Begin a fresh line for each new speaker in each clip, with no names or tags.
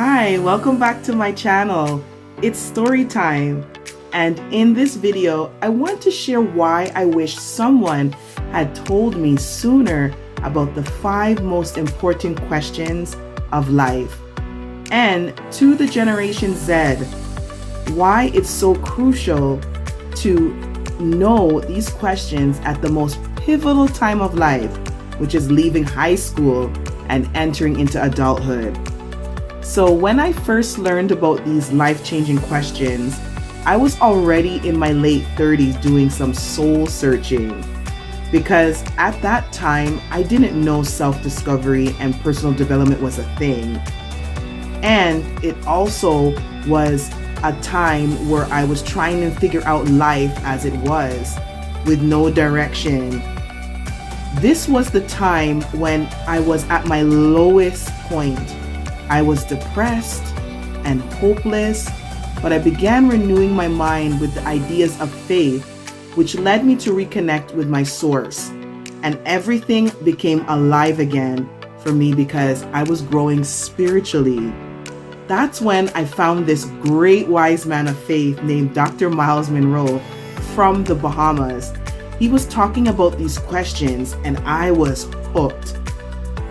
Hi, welcome back to my channel. It's story time. And in this video, I want to share why I wish someone had told me sooner about the 5 most important questions of life. And to the Generation Z, why it's so crucial to know these questions at the most pivotal time of life, which is leaving high school and entering into adulthood. So when I first learned about these life-changing questions, I was already in my late 30s doing some soul searching, because at that time I didn't know self-discovery and personal development was a thing. And it also was a time where I was trying to figure out life as it was, with no direction. This was the time when I was at my lowest point. I was depressed and hopeless, but I began renewing my mind with the ideas of faith, which led me to reconnect with my source. And everything became alive again for me because I was growing spiritually. That's when I found this great wise man of faith named Dr. Myles Munroe from the Bahamas. He was talking about these questions and I was hooked.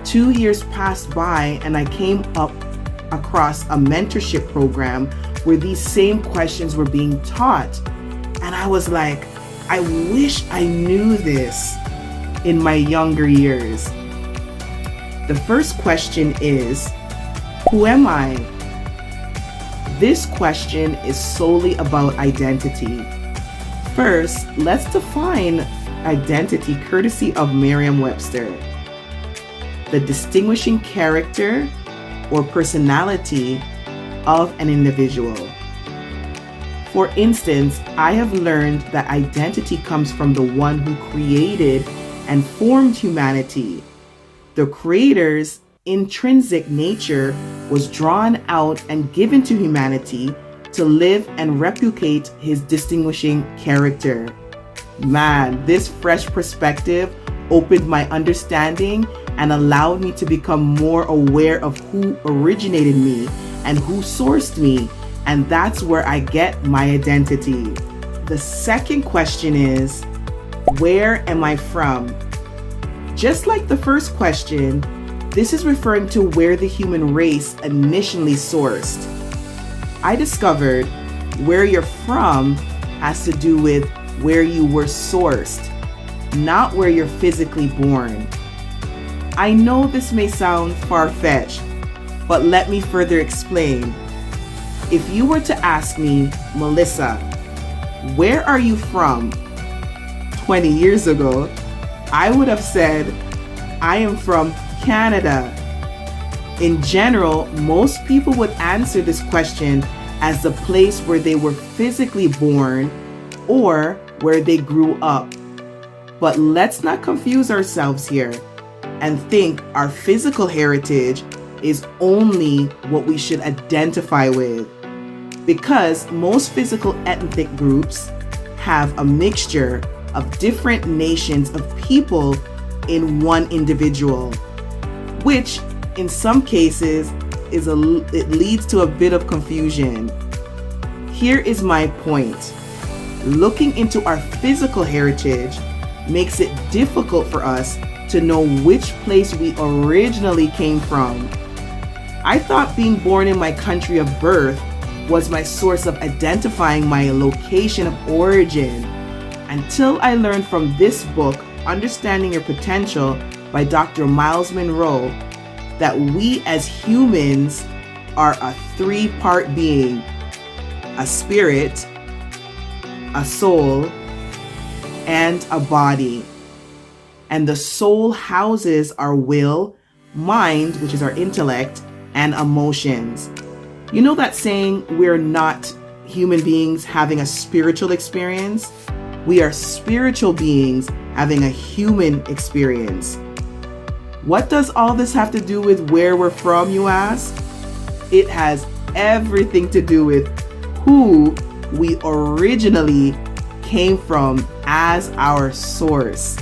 2 years passed by and I came up across a mentorship program where these same questions were being taught. And I was like, I wish I knew this in my younger years. The first question is, who am I? This question is solely about identity. First, let's define identity courtesy of Merriam-Webster. The distinguishing character or personality of an individual. For instance, I have learned that identity comes from the one who created and formed humanity. The creator's intrinsic nature was drawn out and given to humanity to live and replicate his distinguishing character. Man, this fresh perspective opened my understanding and allowed me to become more aware of who originated me and who sourced me, and that's where I get my identity. The second question is, where am I from? Just like the first question, this is referring to where the human race initially sourced. I discovered where you're from has to do with where you were sourced, not where you're physically born. I know this may sound far-fetched, but let me further explain. If you were to ask me, Melissa, where are you from? 20 years ago, I would have said, I am from Canada. In general, most people would answer this question as the place where they were physically born or where they grew up. But let's not confuse ourselves here and think our physical heritage is only what we should identify with, because most physical ethnic groups have a mixture of different nations of people in one individual, which in some cases it leads to a bit of confusion. Here is my point. Looking into our physical heritage makes it difficult for us to know which place we originally came from. I thought being born in my country of birth was my source of identifying my location of origin, until I learned from this book, Understanding Your Potential by Dr. Myles Munroe, that we as humans are a 3-part being: a spirit, a soul, and a body. And the soul houses our will, mind, which is our intellect, and emotions. You know that saying, we're not human beings having a spiritual experience? We are spiritual beings having a human experience. What does all this have to do with where we're from, you ask? It has everything to do with who we originally came from as our source.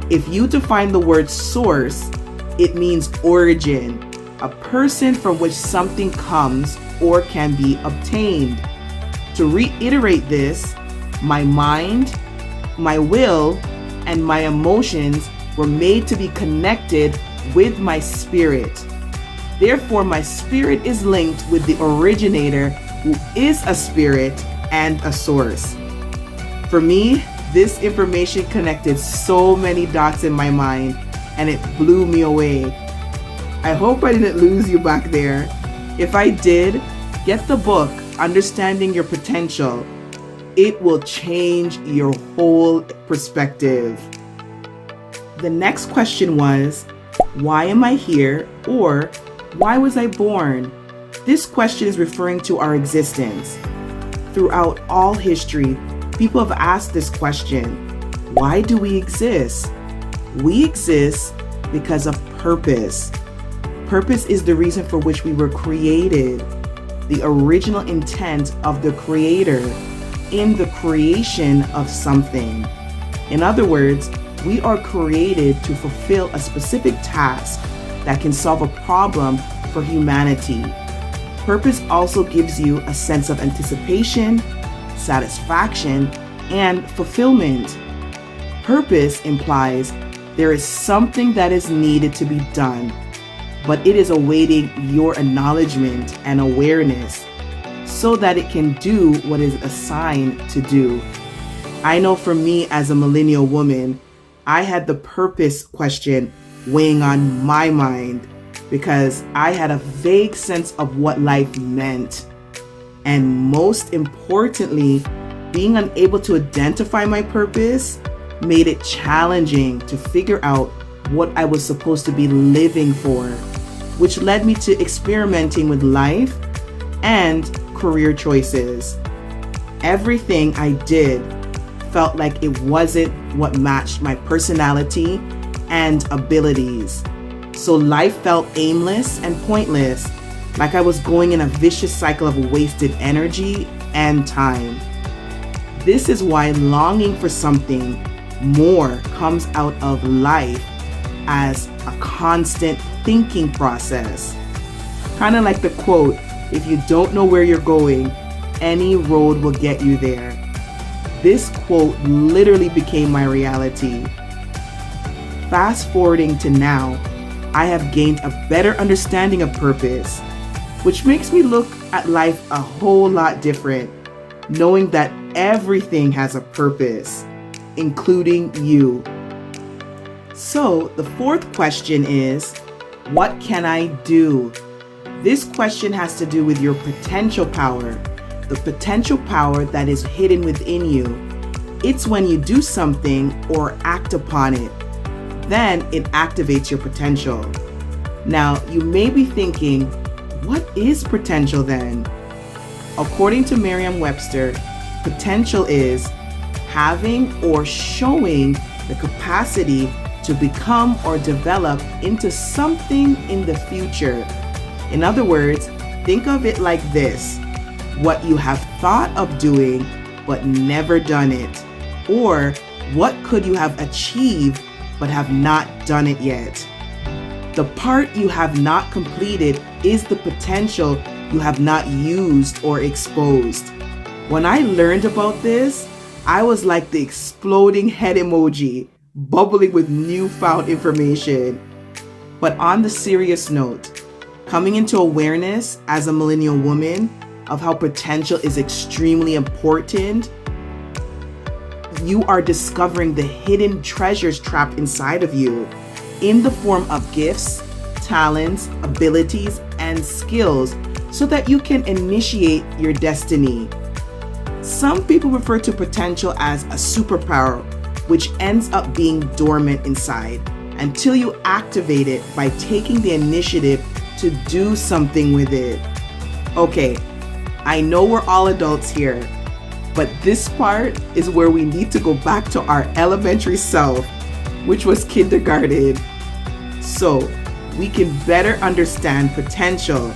If you define the word source, it means origin, a person from which something comes or can be obtained. To reiterate this, my mind, my will, and my emotions were made to be connected with my spirit. Therefore, my spirit is linked with the originator, who is a spirit and a source. For me, this information connected so many dots in my mind, and it blew me away. I hope I didn't lose you back there. If I did, get the book, Understanding Your Potential. It will change your whole perspective. The next question was, why am I here? Or, why was I born? This question is referring to our existence. Throughout all history, people have asked this question. Why do we exist? We exist because of purpose. Purpose is the reason for which we were created, the original intent of the Creator in the creation of something. In other words, we are created to fulfill a specific task that can solve a problem for humanity. Purpose also gives you a sense of anticipation, satisfaction, and fulfillment. Purpose implies there is something that is needed to be done, but it is awaiting your acknowledgement and awareness so that it can do what is assigned to do. I know for me as a millennial woman, I had the purpose question weighing on my mind because I had a vague sense of what life meant. And most importantly, being unable to identify my purpose made it challenging to figure out what I was supposed to be living for, which led me to experimenting with life and career choices. Everything I did felt like it wasn't what matched my personality and abilities. So life felt aimless and pointless, like I was going in a vicious cycle of wasted energy and time. This is why longing for something more comes out of life as a constant thinking process. Kind of like the quote, if you don't know where you're going, any road will get you there. This quote literally became my reality. Fast forwarding to now, I have gained a better understanding of purpose, which makes me look at life a whole lot different, knowing that everything has a purpose, including you. So the fourth question is, what can I do? This question has to do with your potential power, the potential power that is hidden within you. It's when you do something or act upon it, then it activates your potential. Now, you may be thinking, what is potential then? According to Merriam-Webster, potential is having or showing the capacity to become or develop into something in the future. In other words, think of it like this: what you have thought of doing but never done it, or what could you have achieved but have not done it yet. The part you have not completed is the potential you have not used or exposed. When I learned about this, I was like the exploding head emoji, bubbling with newfound information. But on the serious note, coming into awareness as a millennial woman of how potential is extremely important, you are discovering the hidden treasures trapped inside of you in the form of gifts, talents, abilities, and skills so that you can initiate your destiny. Some people refer to potential as a superpower, which ends up being dormant inside until you activate it by taking the initiative to do something with it. Okay, I know we're all adults here, but this part is where we need to go back to our elementary self, which was kindergarten, so we can better understand potential.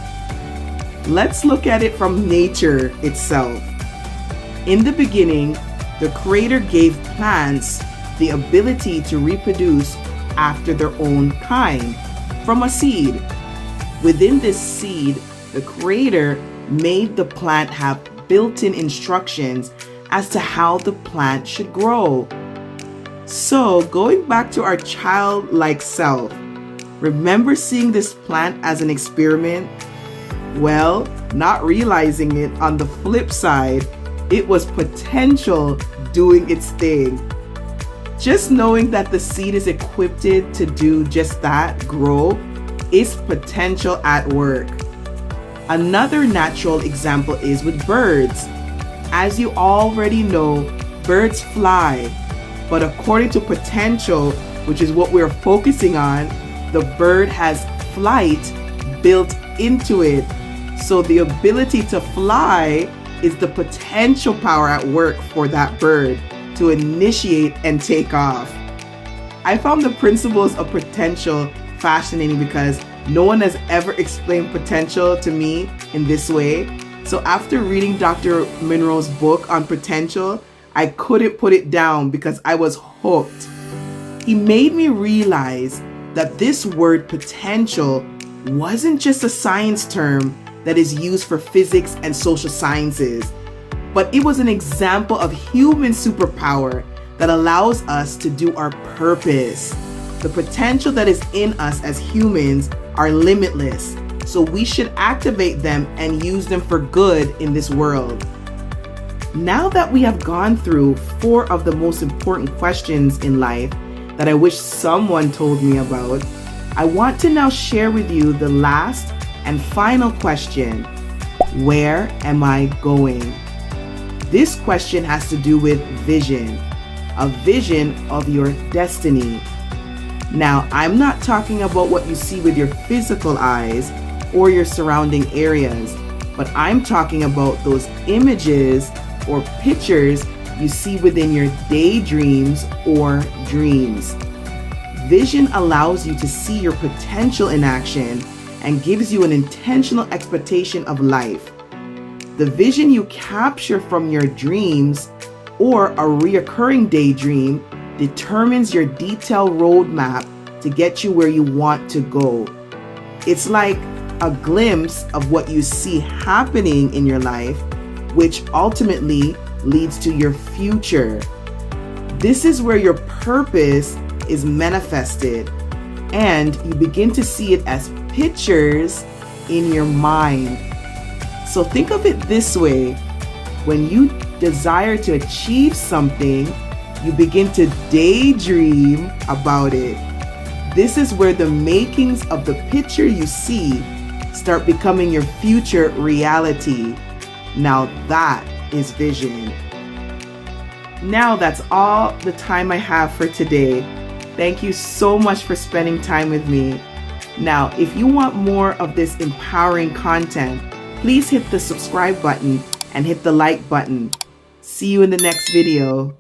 Let's look at it from nature itself. In the beginning, the Creator gave plants the ability to reproduce after their own kind from a seed. Within this seed, the Creator made the plant have built-in instructions as to how the plant should grow. So, going back to our childlike self, remember seeing this plant as an experiment? Well, not realizing it, on the flip side, it was potential doing its thing. Just knowing that the seed is equipped to do just that, grow, is potential at work. Another natural example is with birds. As you already know, birds fly, but according to potential, which is what we're focusing on, the bird has flight built into it. So the ability to fly is the potential power at work for that bird to initiate and take off. I found the principles of potential fascinating because no one has ever explained potential to me in this way. So after reading Dr. Munroe's book on potential, I couldn't put it down because I was hooked. He made me realize that this word potential wasn't just a science term that is used for physics and social sciences, but it was an example of human superpower that allows us to do our purpose. The potential that is in us as humans are limitless, so we should activate them and use them for good in this world. Now that we have gone through 4 of the most important questions in life that I wish someone told me about, I want to now share with you the last and final question: where am I going? This question has to do with vision, a vision of your destiny. Now, I'm not talking about what you see with your physical eyes or your surrounding areas, but I'm talking about those images or pictures you see within your daydreams or dreams. Vision allows you to see your potential in action and gives you an intentional expectation of life. The vision you capture from your dreams or a reoccurring daydream determines your detailed roadmap to get you where you want to go. It's like a glimpse of what you see happening in your life, which ultimately leads to your future. This is where your purpose is manifested, and you begin to see it as pictures in your mind. So think of it this way: when you desire to achieve something, you begin to daydream about it. This is where the makings of the picture you see start becoming your future reality. Now that is vision. Now that's all the time I have for today. Thank you so much for spending time with me. Now, if you want more of this empowering content, please hit the subscribe button and hit the like button. See you in the next video.